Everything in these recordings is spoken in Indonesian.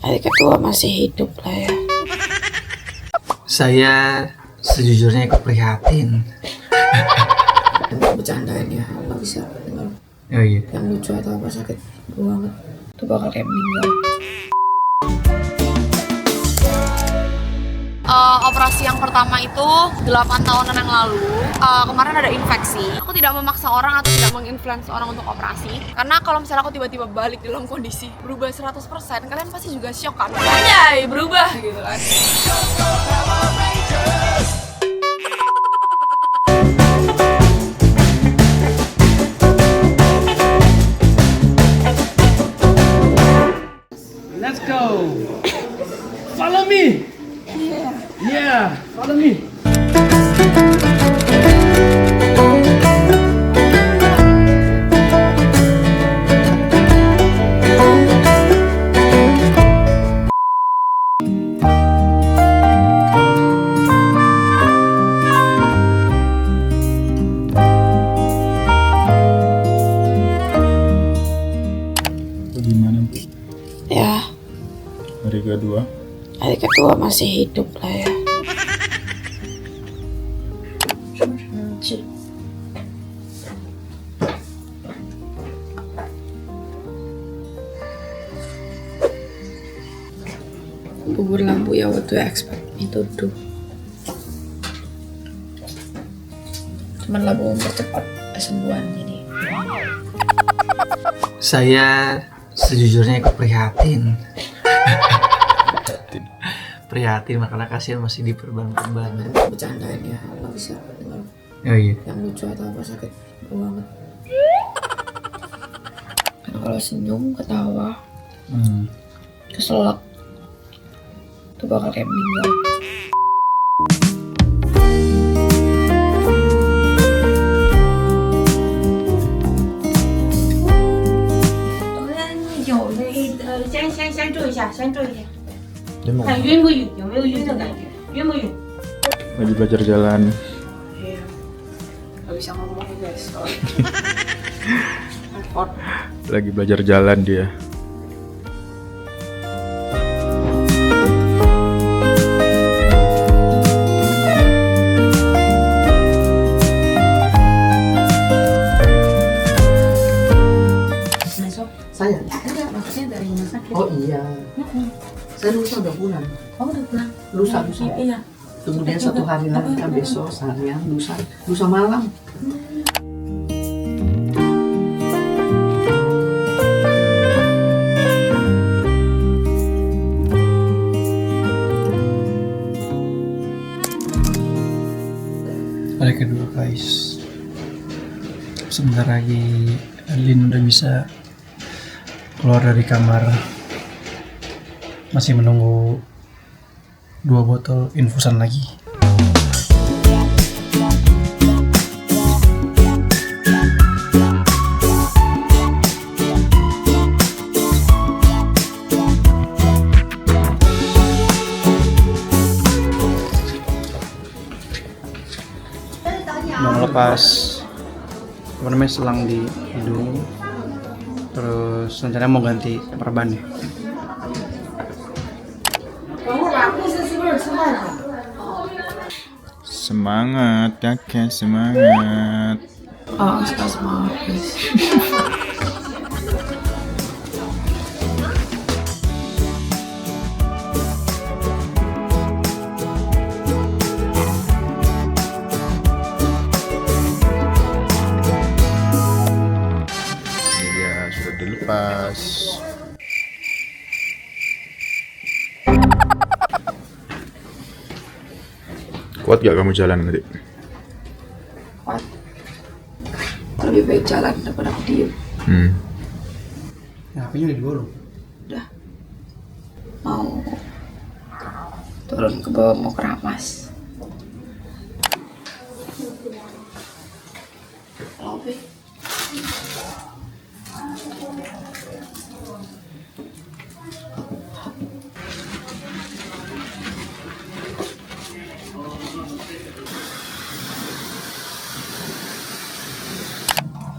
Hari kedua masih hidup lah ya. Saya sejujurnya ikut prihatin. Bercandain ya, nggak bisa dengar Oh iya. yang lucu atau apa, sakit banget. Itu bakal kayak meninggal. Operasi yang pertama itu 8 tahunan yang lalu. Kemarin ada infeksi. Aku tidak memaksa orang atau tidak menginfluence orang untuk operasi. Karena kalau misalnya aku tiba-tiba balik dalam kondisi berubah 100%, kalian pasti juga shock kan? Anjay, berubah gitu kan. Let's go. Follow me. Yeah, follow me. Gimana Bu? Ya, Hari kedua hari kedua masih hidup lah ya. Bubur lampu ya, what do you expect me to do? Cuman lampu mempercepat kesembuhan jadi. Saya sejujurnya ikut prihatin. Prihatin makanya kasihan masih diperban-perban. Bercandain ya, nggak bisa dengar Oh iya. yang lucu atau apa, sakit banget. Karena kalau senyum, ketawa, keselak, itu bakal kayak meninggal. lagi belajar jalan. Gak bisa ngomong guys. Lagi belajar jalan dia. Saya? Enggak, maksudnya dari rumah sakit. Oh iya. Saya lusa udah pulang. Oh, udah pulang? Lusa. Iya. Kemudian 1 hari lagi kan besok seharian lusa malam. Hari kedua guys, sebentar lagi Lin udah bisa keluar dari kamar. Masih menunggu 2 botol infusan lagi. Mau lepas apa namanya, selang di hidung, terus rencananya mau ganti perban nih. Semangat kakek, semangat. Oh, suka semangat guys. Ini dia sudah dilepas. Kuat gak kamu jalan nanti? Kuat. Lebih baik jalan daripada diem. Nah, HP-nya udah dibolong. Udah. Mau turun ke bawah, mau keramas. Lobby.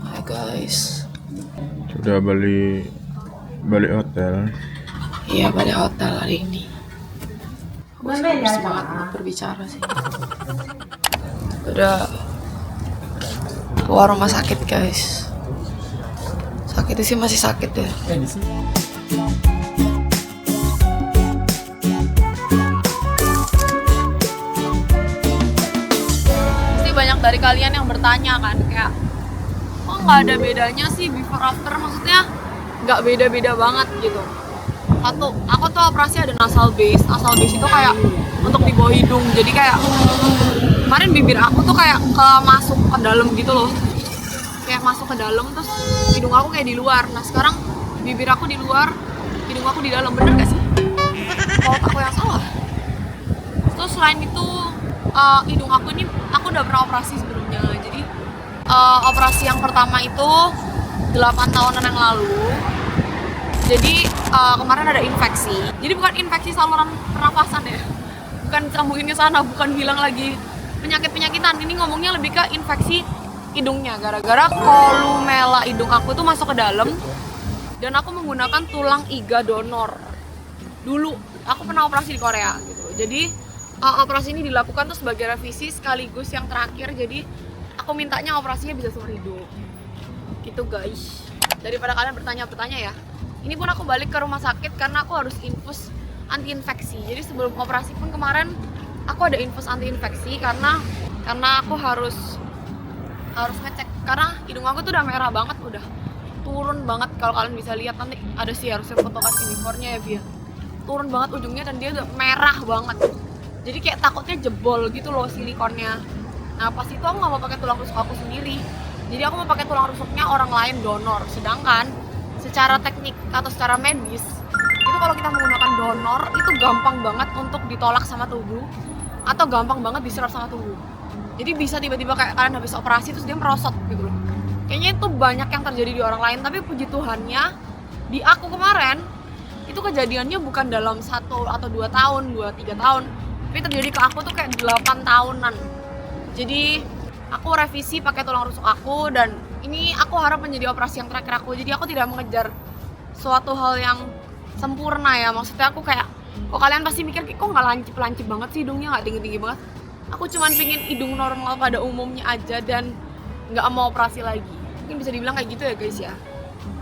Hai guys. Sudah balik hotel. Iya, pada hotel hari ini. Aku sangat bersemangat untuk berbicara sih. Udah keluar rumah sakit guys. Sakitnya sih masih sakit ya. Pasti banyak dari kalian yang bertanya kan kayak, kok nggak ada bedanya sih before after? Maksudnya nggak beda-beda banget gitu. Satu, aku tuh operasi ada nasal base. Nasal base itu kayak untuk di bawah hidung. Jadi kayak kemarin bibir aku tuh kayak masuk ke dalam gitu loh. Kayak masuk ke dalam terus hidung aku kayak di luar. Nah sekarang bibir aku di luar, hidung aku di dalam. Bener gak sih? Kalau aku yang salah. Terus selain itu hidung aku ini aku udah pernah operasi sebelumnya. Jadi operasi yang pertama itu 8 tahunan yang lalu. Jadi kemarin ada infeksi. Jadi bukan infeksi saluran pernapasan ya. Bukan sambungin ke sana, bukan bilang lagi penyakit-penyakitan. Ini ngomongnya lebih ke infeksi hidungnya. Gara-gara kolumela hidung aku tuh masuk ke dalam. Dan aku menggunakan tulang iga donor. Dulu aku pernah operasi di Korea gitu. Jadi operasi ini dilakukan tuh sebagai revisi sekaligus yang terakhir. Jadi aku mintanya operasinya bisa seumur hidup. Gitu guys. Daripada kalian bertanya-bertanya ya. Ini pun aku balik ke rumah sakit karena aku harus infus anti infeksi. Jadi sebelum operasi pun kemarin aku ada infus anti infeksi karena aku harus ngecek karena hidung aku tuh udah merah banget, udah turun banget. Kalau kalian bisa lihat nanti ada sih harusnya foto kasih beforenya ya Via. Turun banget ujungnya dan dia udah merah banget. Jadi kayak takutnya jebol gitu loh silikonnya. Nah pas itu aku nggak mau pakai tulang rusuk aku sendiri. Jadi aku mau pakai tulang rusuknya orang lain donor. Sedangkan secara teknik atau secara medis itu kalau kita menggunakan donor itu gampang banget untuk ditolak sama tubuh atau gampang banget diserap sama tubuh. Jadi bisa tiba-tiba kayak kalian habis operasi terus dia merosot gitu loh. Kayaknya itu banyak yang terjadi di orang lain, tapi puji Tuhannya di aku kemarin itu kejadiannya bukan dalam 1 atau 2 tahun, 2-3 tahun, tapi terjadi ke aku tuh kayak 8 tahunan. Jadi aku revisi pakai tulang rusuk aku dan ini aku harap menjadi operasi yang terakhir aku. Jadi aku tidak mengejar suatu hal yang sempurna ya. Maksudnya aku kayak, kok kalian pasti mikir kok nggak lancip banget sih hidungnya, nggak tinggi banget. Aku cuman pingin hidung normal pada umumnya aja dan nggak mau operasi lagi. Mungkin bisa dibilang kayak gitu ya guys ya.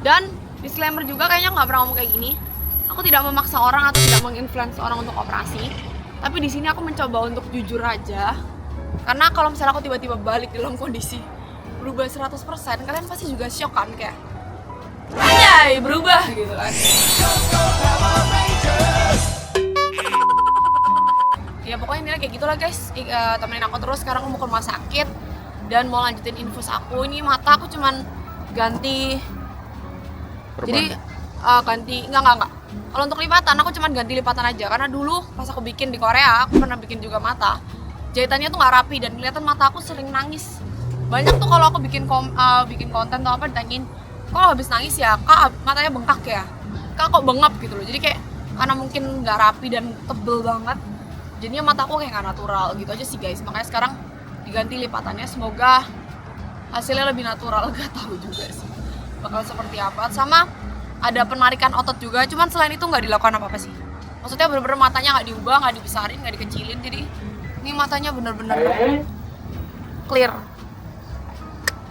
Dan disclaimer juga kayaknya nggak pernah ngomong kayak gini. Aku tidak memaksa orang atau tidak menginfluence orang untuk operasi. Tapi di sini aku mencoba untuk jujur aja. Karena kalau misalnya aku tiba-tiba balik dalam kondisi berubah 100%, kalian pasti juga shock kan kayak anjay berubah gitu kan. Ya pokoknya intinya kayak gitulah guys. Temenin aku terus, sekarang aku mau ke rumah sakit dan mau lanjutin infus aku. Ini mata aku cuman ganti Perban. Jadi ganti enggak. Kalau untuk lipatan aku cuman ganti lipatan aja karena dulu pas aku bikin di Korea aku pernah bikin juga mata. Jahitannya tuh nggak rapi dan kelihatan mata aku sering nangis. Banyak tuh kalau aku bikin konten atau apa ditanyain, kok habis nangis ya kak, matanya bengkak ya kak, kok bengap gitu loh. Jadi kayak karena mungkin nggak rapi dan tebel banget, jadinya mataku kayak nggak natural gitu aja sih guys. Makanya sekarang diganti lipatannya, semoga hasilnya lebih natural. Gak tahu juga sih bakal seperti apa. Sama ada penarikan otot juga, cuman selain itu nggak dilakukan apa-apa sih. Maksudnya bener-bener matanya nggak diubah, nggak dibesarin, nggak dikecilin. Jadi ini matanya bener-bener clear,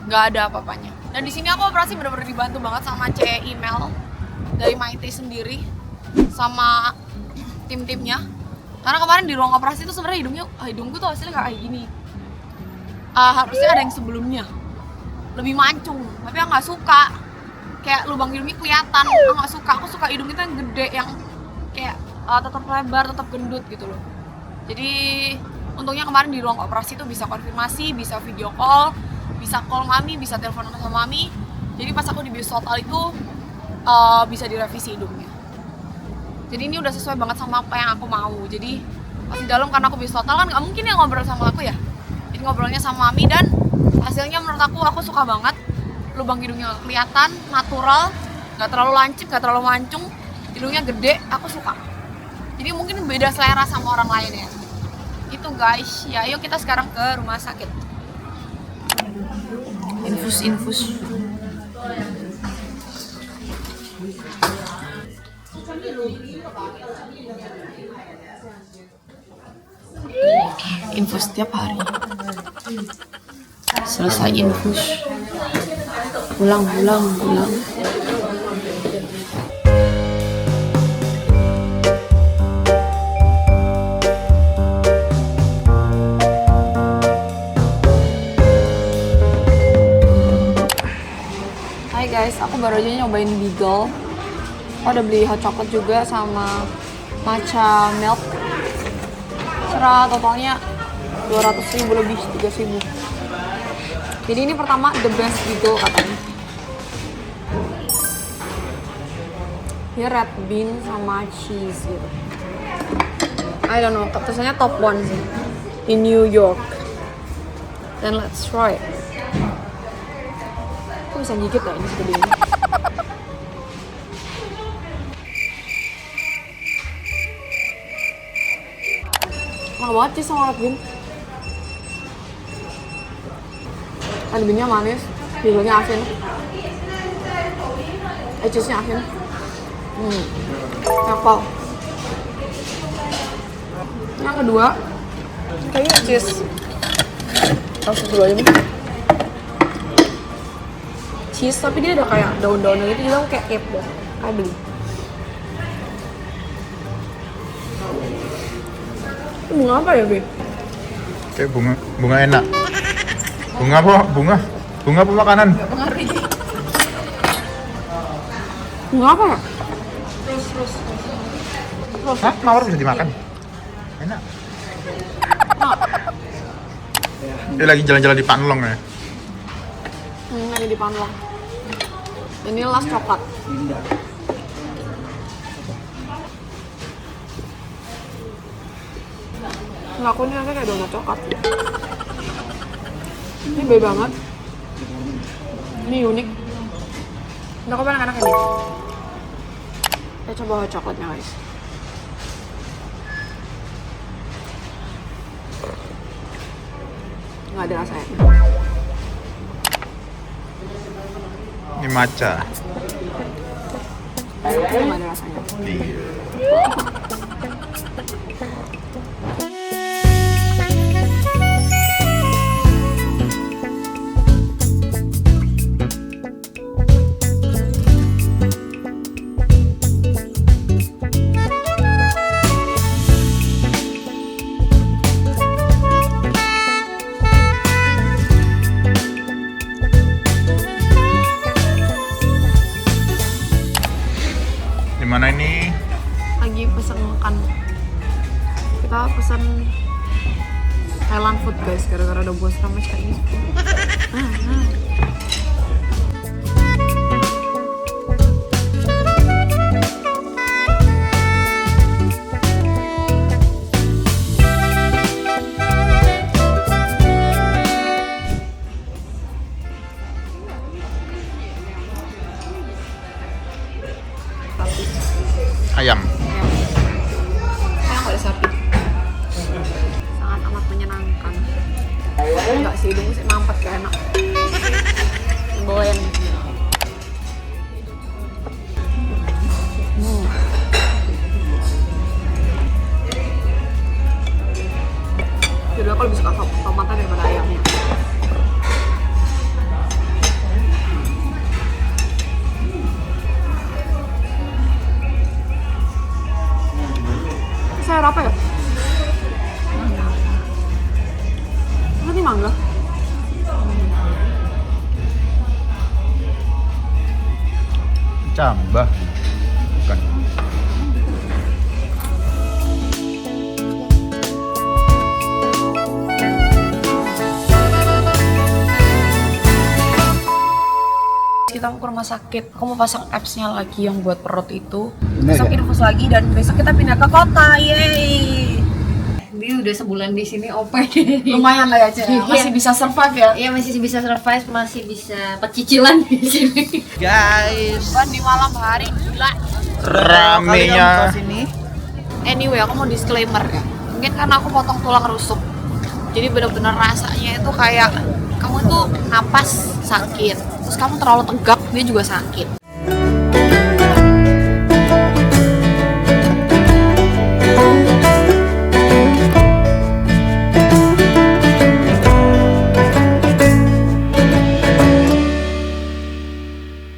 nggak ada apa-apanya. Dan di sini aku operasi bener-bener dibantu banget sama email dari Maite sendiri sama tim-timnya. Karena kemarin di ruang operasi itu sebenarnya hidungku tuh hasilnya nggak kayak gini. Harusnya ada yang sebelumnya lebih mancung, tapi aku nggak suka. Kayak lubang hidungnya kelihatan, aku nggak suka. Aku suka hidung itu yang gede, yang kayak tetap lebar, tetap gendut gitu loh. Jadi untungnya kemarin di ruang operasi tuh bisa konfirmasi, bisa video call, bisa call mami, bisa telepon sama mami. Jadi pas aku di bios total itu bisa direvisi hidungnya. Jadi ini udah sesuai banget sama apa yang aku mau. Jadi pas di dalam karena aku bios total kan nggak mungkin ya ngobrol sama aku ya. Jadi ngobrolnya sama mami dan hasilnya menurut aku suka banget. Lubang hidungnya kelihatan, natural, nggak terlalu lancip, nggak terlalu mancung, hidungnya gede, aku suka. Jadi mungkin beda selera sama orang lain ya. Itu guys, ya yuk kita sekarang ke rumah sakit. Infus. infus tiap hari. Selesai infus, pulang. Hai guys, aku baru aja nyobain Beagle. Aku udah beli hot chocolate juga sama matcha milk. Secara totalnya 200.000 lebih, 3.000. Jadi ini pertama the best Beagle katanya. Ini red bean sama cheese gitu. I don't know, tulisannya top 1 sih in New York. Then let's try it. Aku bisa gigit lah ini segede ini. Mahal banget sih sama red bean. Red beannya manis, beagle-nya asin. Cheese-nya asin. Apel. Yang kedua, kayaknya cheese. Langsung dulu aja nih. Cheese, tapi dia ada kayak daun-daunnya gitu, jadi aku kayak kepo. Ayo beli. Ini bunga apa ya, Bi? Kayak bunga enak. Bunga apa? Bunga apa makanan? Bunga apa ya? Hah? Mawar bisa dimakan? Enak. Dia lagi jalan-jalan di Panlong ya. Ini di Panlong. Ini last coklat. Nggak, aku ini kayak donat coklat. Ini baik banget. Ini unik. Ini aku enak-enak ini. Kita coba hot coklatnya guys. Nggak ada rasanya. Ini matcha. Nggak ada rasanya. Dimana ini? Lagi pesen makan. Kita pesen Thailand food guys, gara-gara udah bosan sama Chinese food. Ayam. Saya nggak ada sapi. Sangat amat menyenangkan. Enggak sih, hidung sih mampet kayak enak. Blend. Jadi aku lebih suka tomatnya daripada ayamnya. Sayur apa ya? Ini mangga. Cambah. Bukan. Kita mau ke rumah sakit. Aku mau pasang apps-nya lagi yang buat perut itu. Besok infus lagi dan besok kita pindah ke kota. Yeay. Dia udah sebulan di sini OP. Lumayan lah ya, Cek. Masih bisa survive ya. Iya, masih bisa survive, masih bisa pecicilan di sini. Guys, Di malam hari gila. ramenya. Anyway, aku mau disclaimer ya. Mungkin karena aku potong tulang rusuk. Jadi bener-bener rasanya itu kayak kamu tuh napas sakit. Terus kamu terlalu tegap, dia juga sakit.